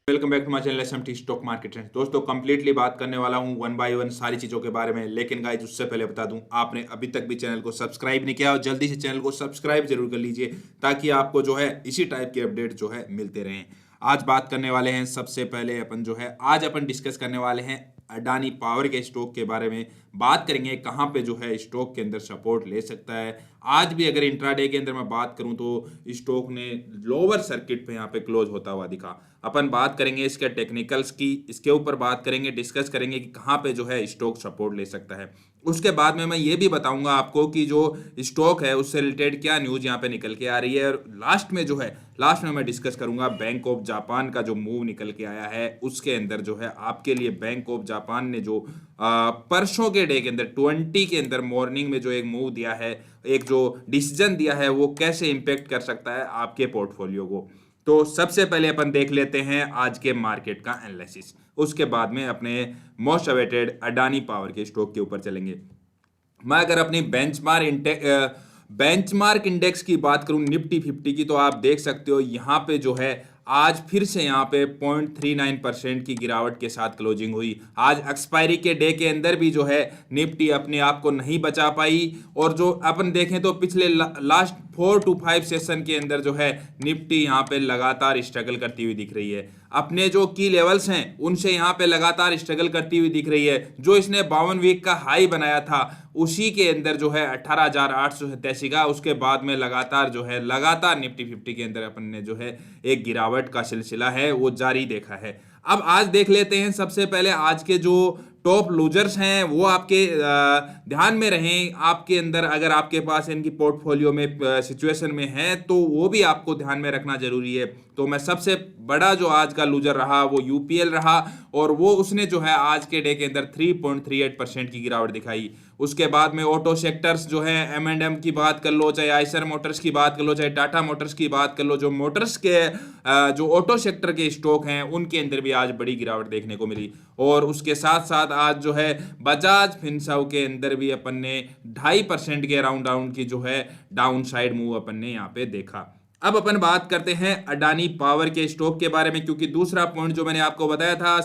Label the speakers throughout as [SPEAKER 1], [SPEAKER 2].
[SPEAKER 1] Welcome back to my channel SMT stock market trends. दोस्तों completely बात करने वाला हूं वन बाय वन सारी चीज़ों के बारे में, लेकिन गाइस उससे पहले बता दूं, आपने अभी तक भी चैनल को सब्सक्राइब नहीं किया और जल्दी से चैनल को सब्सक्राइब जरूर कर लीजिए ताकि आपको जो है इसी टाइप के अपडेट जो है मिलते रहें। आज बात करने वाले हैं, सबसे पहले आज अपन डिस्कस करने वाले हैं अडानी पावर के स्टॉक के बारे में। बात करेंगे कहाँ पे जो है स्टॉक के अंदर सपोर्ट ले सकता है। आज भी अगर इंट्राडे के अंदर मैं बात करूं तो स्टॉक ने लोअर सर्किट पे यहाँ पे क्लोज होता हुआ दिखा। अपन बात करेंगे इसके टेक्निकल्स की, इसके ऊपर बात करेंगे, डिस्कस करेंगे कि कहाँ पे जो है स्टॉक सपोर्ट ले सकता है। उसके बाद में मैं ये भी बताऊंगा आपको कि जो स्टॉक है उससे रिलेटेड क्या न्यूज़ यहाँ पे निकल के आ रही है। और लास्ट में मैं डिस्कस करूंगा बैंक ऑफ जापान का जो मूव निकल के आया है, उसके अंदर जो है आपके लिए बैंक ऑफ जापान ने जो परसों के डे के अंदर 20 के अंदर मॉर्निंग में जो एक मूव दिया है, एक जो डिसीजन दिया है, वो कैसे इंपैक्ट कर सकता है आपके पोर्टफोलियो को। तो सबसे पहले अपन देख लेते हैं आज के मार्केट का एनालिसिस, उसके बाद में अपने मोस्ट अवेटेड अडानी पावर के स्टॉक के ऊपर चलेंगे। मैं अगर अपनी बेंचमार्क इंडेक्स की बात करूं निफ्टी 50 की, तो आप देख सकते हो यहाँ पे जो है आज फिर से यहाँ पे 0.39% की गिरावट के साथ क्लोजिंग हुई। आज एक्सपायरी के डे के अंदर भी जो है निफ्टी अपने आप को नहीं बचा पाई, और जो अपन देखें तो पिछले लास्ट 4 to 5 सेशन के अंदर जो है निफ्टी यहाँ पे लगातार स्ट्रगल करती हुई दिख रही है। अपने जो की लेवल्स हैं उनसे यहाँ पे लगातार स्ट्रगल करती हुई दिख रही है। जो इसने 52 वीक का हाई बनाया था उसी के अंदर जो है 18,887 का, उसके बाद में लगातार निफ्टी 50 के अंदर अपन ने जो है एक गिरावट का सिलसिला है वो जारी देखा है। अब आज देख लेते हैं, सबसे पहले आज के जो टॉप लूजर्स हैं वो आपके ध्यान में रहें। आपके अंदर अगर आपके पास इनकी पोर्टफोलियो में सिचुएशन में है तो वो भी आपको ध्यान में रखना जरूरी है। तो मैं सबसे बड़ा जो आज का लूजर रहा वो यूपीएल रहा, और वो उसने जो है आज के डे के अंदर 3.38% की गिरावट दिखाई। उसके बाद में ऑटो सेक्टर्स जो है M&M की बात कर लो, चाहे आइसर मोटर्स की बात कर लो, चाहे टाटा मोटर्स की बात कर लो, जो मोटर्स के जो ऑटो सेक्टर के स्टॉक हैं उनके अंदर भी आज बड़ी गिरावट देखने को मिली। और उसके साथ साथ आज जो है बजाज फिनसर्व के अंदर भी अपन ने 2.5% के अराउंड की जो है डाउन साइड मूव अपन ने यहाँ पे देखा। अब अपन बात करते हैं अडानी पावर के स्टॉक के बारे में, क्योंकि दूसरा पॉइंट जो मैंने आपको बताया था,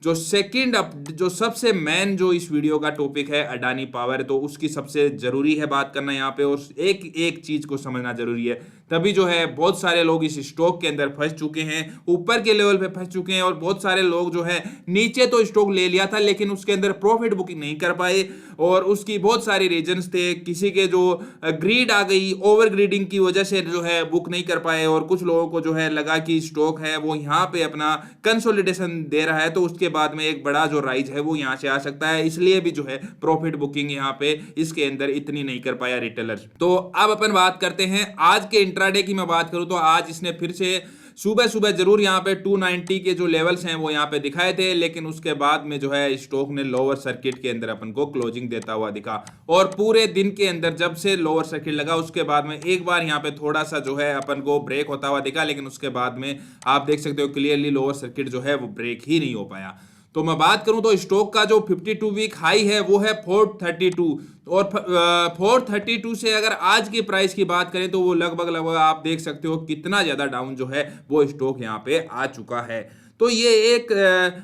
[SPEAKER 1] जो सबसे मेन जो इस वीडियो का टॉपिक है अडानी पावर, तो उसकी सबसे जरूरी है बात करना यहाँ पे, और एक एक चीज को समझना जरूरी है। तभी जो है बहुत सारे लोग इस स्टॉक के अंदर फंस चुके हैं, ऊपर के लेवल पे फंस चुके हैं, और बहुत सारे लोग जो है नीचे तो स्टॉक ले लिया था लेकिन उसके अंदर प्रॉफिट बुकिंग नहीं कर पाए, और उसकी बहुत सारी रीजंस थे। किसी के जो ग्रीड आ गई, ओवर ग्रीडिंग की वजह से जो है बुक नहीं कर पाए, और कुछ लोगों को जो है लगा कि स्टॉक है वो यहाँ पे अपना कंसोलिडेशन दे रहा है तो उसके बाद में एक बड़ा जो राइज है वो यहाँ से आ सकता है, इसलिए भी जो है प्रॉफिट बुकिंग यहाँ पे इसके अंदर इतनी नहीं कर पाया रिटेलर्स। तो अब अपन बात करते हैं आज के इंट्राडे की। मैं बात करूं तो आज इसने फिर से सुबह सुबह जरूर यहाँ पे 290 के जो लेवल्स हैं वो यहाँ पे दिखाए थे, लेकिन उसके बाद में जो है स्टॉक ने लोअर सर्किट के अंदर अपन को क्लोजिंग देता हुआ दिखा। और पूरे दिन के अंदर जब से लोअर सर्किट लगा उसके बाद में एक बार यहाँ पे थोड़ा सा जो है अपन को ब्रेक होता हुआ दिखा, लेकिन उसके बाद में आप देख सकते हो क्लियरली लोअर सर्किट जो है वो ब्रेक ही नहीं हो पाया। तो मैं बात करूं तो स्टॉक का जो 52 वीक हाई है वो है 432, और 432 से अगर आज की प्राइस की बात करें तो वो लगभग आप देख सकते हो कितना ज्यादा डाउन जो है वो स्टॉक यहाँ पे आ चुका है। तो ये एक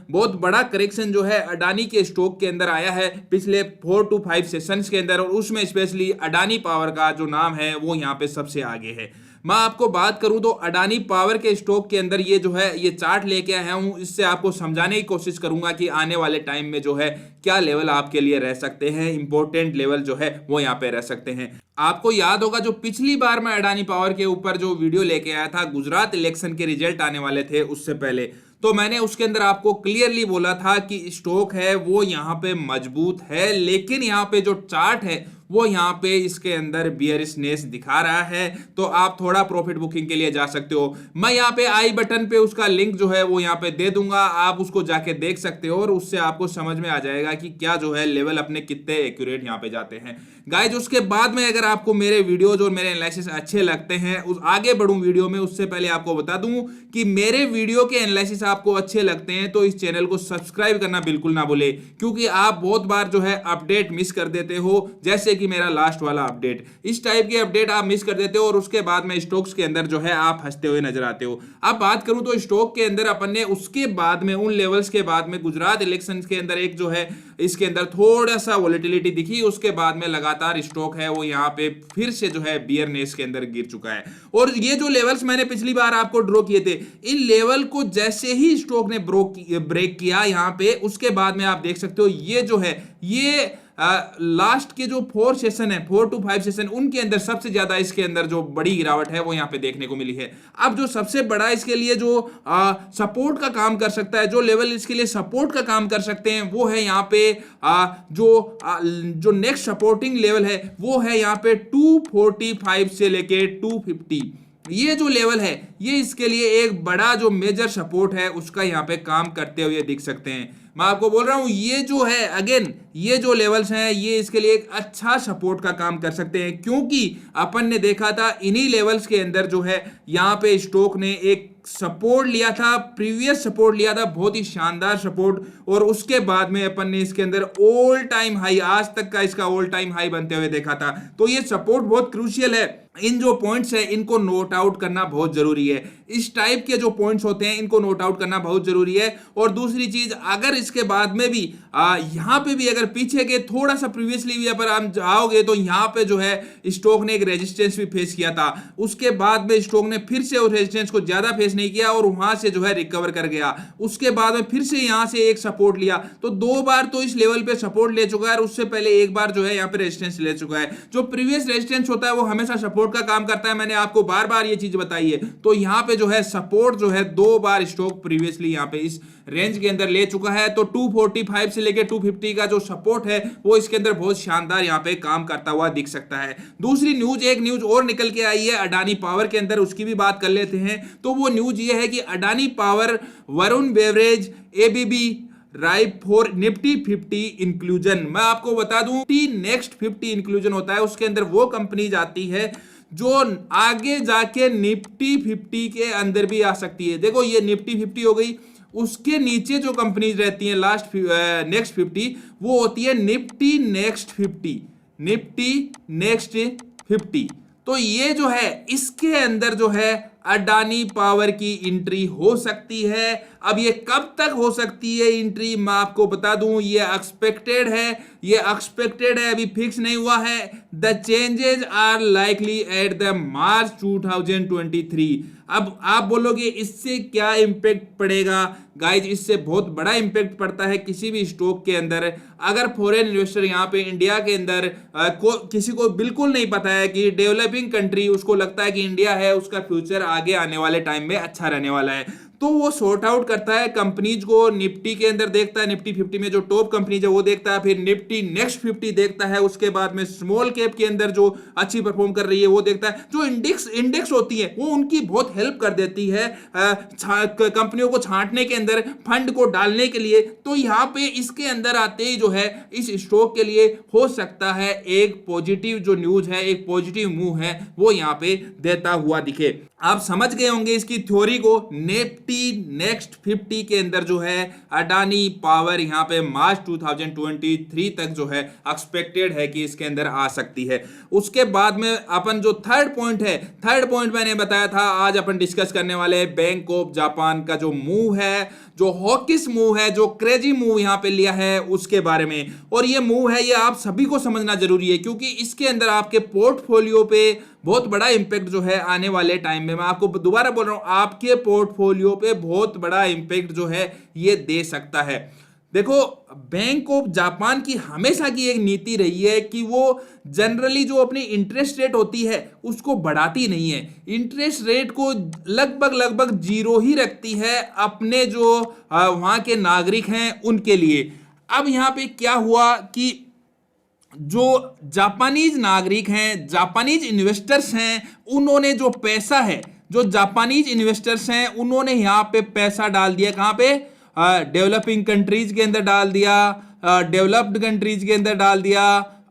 [SPEAKER 1] बहुत बड़ा करेक्शन जो है अडानी के स्टॉक के अंदर आया है पिछले 4 to 5 सेशंस के अंदर, और उसमें स्पेशली अडानी पावर का जो नाम है वो यहाँ पे सबसे आगे है। मैं आपको बात करूं तो अडानी पावर के स्टॉक के अंदर ये जो है ये चार्ट लेके आया हूं, इससे आपको समझाने की कोशिश करूंगा कि आने वाले टाइम में जो है क्या लेवल आपके लिए रह सकते हैं, इंपॉर्टेंट लेवल जो है वो यहाँ पे रह सकते हैं। आपको याद होगा जो पिछली बार मैं अडानी पावर के ऊपर जो वीडियो लेके आया था, गुजरात इलेक्शन के रिजल्ट आने वाले थे उससे पहले, तो मैंने उसके अंदर आपको क्लियरली बोला था कि स्टॉक है वो यहाँ पे मजबूत है, लेकिन यहाँ पे जो चार्ट है वो यहाँ पे इसके अंदर बियरिशनेस दिखा रहा है, तो आप थोड़ा प्रॉफिट बुकिंग के लिए जा सकते हो। मैं यहाँ पे आई बटन पे उसका लिंक जो है वो यहाँ पे दे दूंगा, आप उसको जाके देख सकते हो, और उससे आपको समझ में आ जाएगा कि क्या जो है लेवल अपने कितने एक्यूरेट यहाँ पे जाते हैं। गाइज उसके बाद में अगर आपको मेरे वीडियोज और मेरे एनालिसिस अच्छे लगते हैं, उस आगे बढ़ूं वीडियो में उससे पहले आपको बता दूं कि मेरे वीडियो के एनालिसिस आपको अच्छे लगते हैं तो इस चैनल को सब्सक्राइब करना बिल्कुल ना भूले, क्योंकि आप बहुत बार जो है अपडेट मिस कर देते हो, जैसे कि मेरा लास्ट वाला अपडेट। इस टाइप के अपडेट आप मिस कर देते हो और उसके बाद में स्टॉक्स के अंदर जो है आप फंसते हुए नजर आते हो। अब बात करूं तो स्टॉक के अंदर अपन ने उसके बाद में उन लेवल्स के बाद में गुजरात इलेक्शंस के अंदर एक जो है इसके अंदर थोड़ा सा वोलेटिलिटी दिखी, उसके बाद में लगातार स्टॉक है वो यहाँ पे फिर से जो है बियरनेस के अंदर गिर चुका है। और ये जो लेवल्स मैंने पिछली बार आपको ड्रॉ किए थे, इन लेवल को जैसे ही स्टॉक ने ब्रेक किया यहाँ पे, उसके बाद में आप देख सकते हो ये जो है ये लास्ट के जो 4 सेशन है, 4 to 5 सेशन, उनके अंदर सबसे ज्यादा इसके अंदर जो बड़ी गिरावट है वो यहाँ पे देखने को मिली है। अब जो सबसे बड़ा इसके लिए जो सपोर्ट का काम कर सकता है, जो लेवल इसके लिए सपोर्ट का काम कर सकते हैं, वो है यहाँ पे जो नेक्स्ट सपोर्टिंग लेवल है वो है यहाँ पे 245 से लेके 250। ये जो लेवल है ये इसके लिए एक बड़ा जो मेजर सपोर्ट है उसका यहाँ पे काम करते हुए दिख सकते हैं। मैं आपको बोल रहा हूं ये जो है अगेन ये जो लेवल्स हैं ये इसके लिए एक अच्छा सपोर्ट का काम कर सकते हैं, क्योंकि अपन ने देखा था इन्हीं लेवल्स के अंदर जो है यहाँ पे स्टॉक ने एक सपोर्ट लिया था, प्रीवियस सपोर्ट लिया था, बहुत ही शानदार सपोर्ट, और उसके बाद में अपन ने इसके अंदर ऑल टाइम हाई, आज तक का इसका ऑल टाइम हाई बनते हुए देखा था। तो ये सपोर्ट बहुत क्रूशियल है। इन जो पॉइंट्स है इनको नोट आउट करना बहुत जरूरी है। इस टाइप के जो पॉइंट्स होते हैं इनको नोट आउट करना बहुत जरूरी है। और दूसरी चीज, अगर इसके बाद में भी यहाँ पे भी अगर पीछे के थोड़ा सा प्रीवियसली भी अगर आप जाओगे तो यहाँ पे जो है स्टॉक ने एक रेजिस्टेंस भी फेस किया था, उसके बाद में स्टॉक ने फिर से उस रेजिस्टेंस को ज्यादा फेस नहीं किया और वहां से जो है रिकवर कर गया। उसके बाद में फिर से यहां से एक सपोर्ट लिया, तो 2 बार तो इस लेवल पे सपोर्ट ले चुका है और उससे पहले एक बार जो है यहाँ पे रेजिस्टेंस ले चुका है। जो प्रीवियस रेजिस्टेंस होता है वो हमेशा सपोर्ट का काम करता है, मैंने आपको बार बार ये चीज बताई है। तो यहाँ पे जो है सपोर्ट जो है 2 बार स्टॉक प्रीवियसली यहाँ पे इस रेंज के अंदर ले चुका है। तो 245 से लेके 250 का जो सपोर्ट है वो इसके अंदर बहुत शानदार यहाँ पे काम करता हुआ दिख सकता है। दूसरी न्यूज, एक न्यूज और निकल के आई है अडानी पावर के अंदर, उसकी भी बात कर लेते हैं। तो वो न्यूज ये है कि Adani power, Varun beverage, ABB ripe for Nifty 50 inclusion. मैं आपको बता दूं नेक्स्ट 50 इंक्लूजन होता है, उसके अंदर वो कंपनी जाती है जो आगे जाके निफ्टी 50 के अंदर भी आ सकती है। देखो ये निफ्टी 50 हो गई, उसके नीचे जो कंपनीज रहती हैं लास्ट नेक्स्ट 50 वो होती है निफ्टी नेक्स्ट 50, निफ्टी नेक्स्ट 50। तो ये जो है इसके अंदर जो है अडानी पावर की एंट्री हो सकती है। अब ये कब तक हो सकती है एंट्री, मैं आपको बता दूं ये एक्सपेक्टेड है, अभी फिक्स नहीं हुआ है। The changes are likely at the March 2023। अब आप बोलोगे इससे क्या इंपैक्ट पड़ेगा? गाइज इससे बहुत बड़ा इंपैक्ट पड़ता है किसी भी स्टॉक के अंदर। अगर फॉरेन इन्वेस्टर यहाँ पे इंडिया के अंदर किसी को बिल्कुल नहीं पता है कि डेवलपिंग कंट्री, उसको लगता है कि इंडिया है उसका फ्यूचर आगे आने वाले टाइम में अच्छा रहने वाला है, तो वो सॉर्ट आउट करता है कंपनीज को, निफ्टी के अंदर देखता है, निफ्टी 50 में जो टॉप कंपनीज है वो देखता है, फिर निफ्टी नेक्स्ट 50 देखता है, उसके बाद में स्मॉल कैप के अंदर जो अच्छी परफॉर्म कर रही है वो देखता है। जो इंडेक्स होती है वो उनकी बहुत हेल्प कर देती है कंपनियों को छांटने के अंदर, फंड को डालने के लिए। तो यहाँ पे इसके अंदर आते ही जो है इस स्टॉक के लिए हो सकता है एक पॉजिटिव जो न्यूज है, एक पॉजिटिव मूव है वो यहाँ पे देता हुआ दिखे। आप समझ गए होंगे इसकी थ्योरी को। निफ्टी नेक्स्ट 50 के अंदर जो है अडानी पावर यहाँ पे मार्च 2023 तक जो है एक्सपेक्टेड है कि इसके अंदर आ सकती है। उसके बाद में अपन जो थर्ड पॉइंट मैंने बताया था आज अपन डिस्कस करने वाले बैंक ऑफ जापान का जो मूव है, जो हॉकिश मूव है, जो क्रेजी मूव यहाँ पे लिया है उसके बारे में। और ये मूव है ये आप सभी को समझना जरूरी है, क्योंकि इसके अंदर आपके पोर्टफोलियो पे बहुत बड़ा इंपैक्ट जो है आने वाले टाइम में, मैं आपको दोबारा बोल रहा हूं, आपके पोर्टफोलियो पे बहुत बड़ा इंपैक्ट जो है ये दे सकता है। देखो बैंक ऑफ जापान की हमेशा की एक नीति रही है कि वो जनरली जो अपनी इंटरेस्ट रेट होती है उसको बढ़ाती नहीं है, इंटरेस्ट रेट को लगभग जीरो ही रखती है अपने जो वहां के नागरिक हैं उनके लिए। अब यहाँ पे क्या हुआ कि जो जापानीज नागरिक हैं, जापानीज इन्वेस्टर्स हैं, उन्होंने जो पैसा है, जो जापानीज इन्वेस्टर्स हैं उन्होंने यहाँ पे पैसा डाल दिया, कहाँ पे? डेवलपिंग कंट्रीज के अंदर डाल दिया, डेवलप्ड कंट्रीज के अंदर डाल दिया,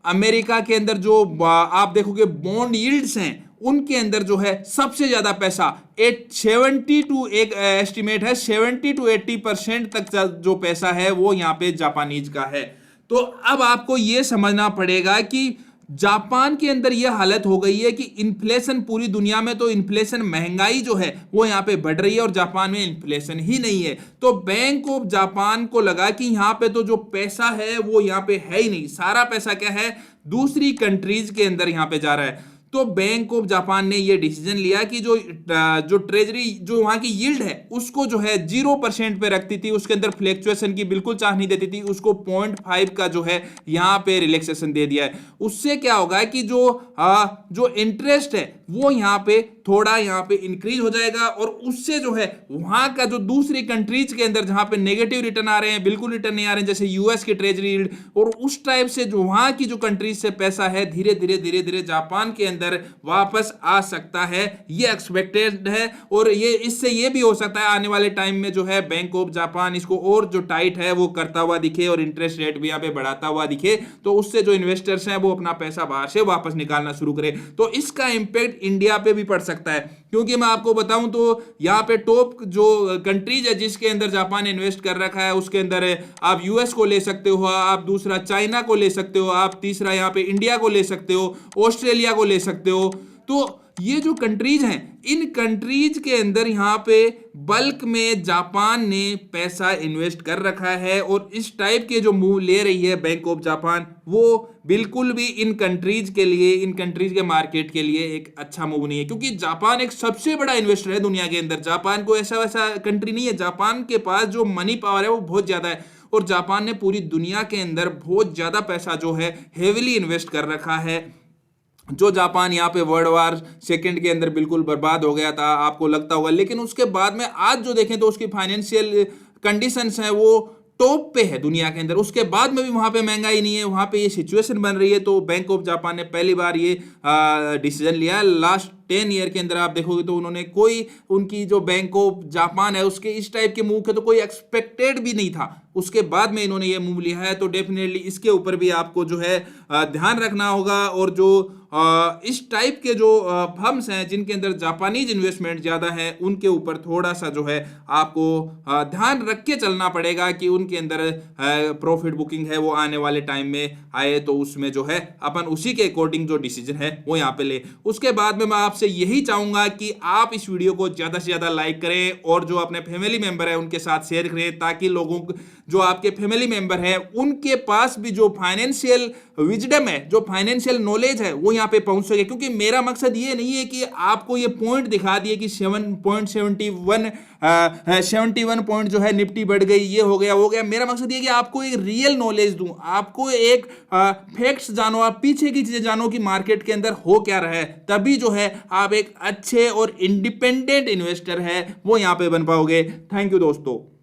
[SPEAKER 1] अमेरिका के अंदर जो आप देखोगे बॉन्ड यील्ड्स हैं उनके अंदर जो है सबसे ज्यादा पैसा 70 टू एक एस्टिमेट है 70 टू 80% तक जो पैसा है वो यहाँ पे जापानीज का है। तो अब आपको ये समझना पड़ेगा कि जापान के अंदर यह हालत हो गई है कि इन्फ्लेशन पूरी दुनिया में तो इन्फ्लेशन महंगाई जो है वो यहाँ पे बढ़ रही है और जापान में इन्फ्लेशन ही नहीं है। तो बैंक ऑफ जापान को लगा कि यहाँ पे तो जो पैसा है वो यहाँ पे है ही नहीं, सारा पैसा क्या है दूसरी कंट्रीज के अंदर यहाँ पे जा रहा है। तो बैंक ऑफ जापान ने यह डिसीजन लिया कि जो ट्रेजरी जो वहां की यील्ड है उसको जो है 0% पे रखती थी, उसके अंदर फ्लैक्चुएशन की बिल्कुल चाह नहीं देती थी, उसको 0.5 का जो है यहाँ पे रिलैक्सेशन दे दिया है। उससे क्या होगा कि जो इंटरेस्ट है वो यहाँ पे थोड़ा यहाँ पे इंक्रीज हो जाएगा और उससे जो है वहां का जो दूसरी कंट्रीज के अंदर जहां पे नेगेटिव रिटर्न आ रहे हैं, बिल्कुल रिटर्न नहीं आ रहे हैं, जैसे यूएस की ट्रेजरी यील्ड और उस टाइप से जो वहां की जो कंट्रीज से पैसा है धीरे धीरे जापान के अंदर वापस आ सकता है, ये एक्सपेक्टेड है। और ये इससे ये भी हो सकता है आने वाले टाइम में जो है बैंक ऑफ जापान इसको और जो टाइट है वो करता हुआ दिखे और इंटरेस्ट रेट भी यहाँ पे बढ़ाता हुआ दिखे, तो उससे जो इन्वेस्टर्स हैं वो अपना पैसा बाहर से वापस निकालना शुरू करें। तो इसका इंपैक्ट इंडिया पे भी पड़ सकता है, क्योंकि मैं आपको बताऊं तो यहाँ पे टॉप जो कंट्रीज है जिसके अंदर जापान इन्वेस्ट कर रखा है उसके अंदर आप यूएस को ले सकते हो, आप दूसरा चाइना को ले सकते हो, आप तीसरा यहाँ पे इंडिया को ले सकते हो, ऑस्ट्रेलिया को ले सकते हो। तो ये जो कंट्रीज हैं इन कंट्रीज के अंदर यहाँ पे बल्क में जापान ने पैसा इन्वेस्ट कर रखा है और इस टाइप के जो मूव ले रही है बैंक ऑफ जापान वो बिल्कुल भी इन कंट्रीज के लिए, इन कंट्रीज के मार्केट के लिए एक अच्छा मूव नहीं है, क्योंकि जापान एक सबसे बड़ा इन्वेस्टर है दुनिया के अंदर। जापान को ऐसा वैसा कंट्री नहीं है, जापान के पास जो मनी पावर है वो बहुत ज्यादा है और जापान ने पूरी दुनिया के अंदर बहुत ज्यादा पैसा जो है हेविली इन्वेस्ट कर रखा है। जो जापान यहाँ पे वर्ल्ड वार सेकंड के अंदर बिल्कुल बर्बाद हो गया था आपको लगता होगा, लेकिन उसके बाद में आज जो देखें तो उसकी फाइनेंशियल कंडीशंस हैं वो टॉप पे है दुनिया के अंदर। उसके बाद में भी वहां पे महंगाई नहीं है, वहां पे ये सिचुएशन बन रही है। तो बैंक ऑफ जापान ने पहली बार ये डिसीजन लिया लास्ट 10 ईयर के अंदर। आप देखोगे तो उन्होंने कोई उनकी जो बैंक ऑफ जापान है उसके इस टाइप के मूव के तो कोई एक्सपेक्टेड भी नहीं था, उसके बाद में इन्होंने ये मूव लिया है। तो डेफिनेटली इसके ऊपर भी आपको जो है ध्यान रखना होगा और जो इस टाइप के जो फर्म्स हैं जिनके अंदर जापानीज इन्वेस्टमेंट ज्यादा है उनके ऊपर थोड़ा सा जो है आपको ध्यान रख के चलना पड़ेगा कि उनके अंदर प्रॉफिट बुकिंग है वो आने वाले टाइम में आए तो उसमें जो है अपन उसी के अकॉर्डिंग जो डिसीजन है वो यहाँ पे ले। उसके बाद में मैं आपसे यही चाहूंगा कि आप इस वीडियो को ज्यादा से ज्यादा लाइक करें और जो अपने फैमिली मेंबर है उनके साथ शेयर करें, ताकि लोगों जो आपके फैमिली मेंबर है उनके पास भी जो फाइनेंशियल विजडम है, जो फाइनेंशियल नॉलेज है वो यहाँ पे पहुंच सके। क्योंकि मेरा मकसद ये नहीं है कि आपको ये पॉइंट दिखा दिए कि 71 पॉइंट जो है निफ्टी बढ़ गई, ये हो गया। मेरा मकसद ये कि आपको एक रियल नॉलेज दूं, आपको एक फैक्ट्स जानो, आप पीछे की चीजें जानो कि मार्केट के अंदर हो क्या रहा है, तभी जो है आप एक अच्छे और इंडिपेंडेंट इन्वेस्टर है वो यहाँ पे बन पाओगे। थैंक यू दोस्तों।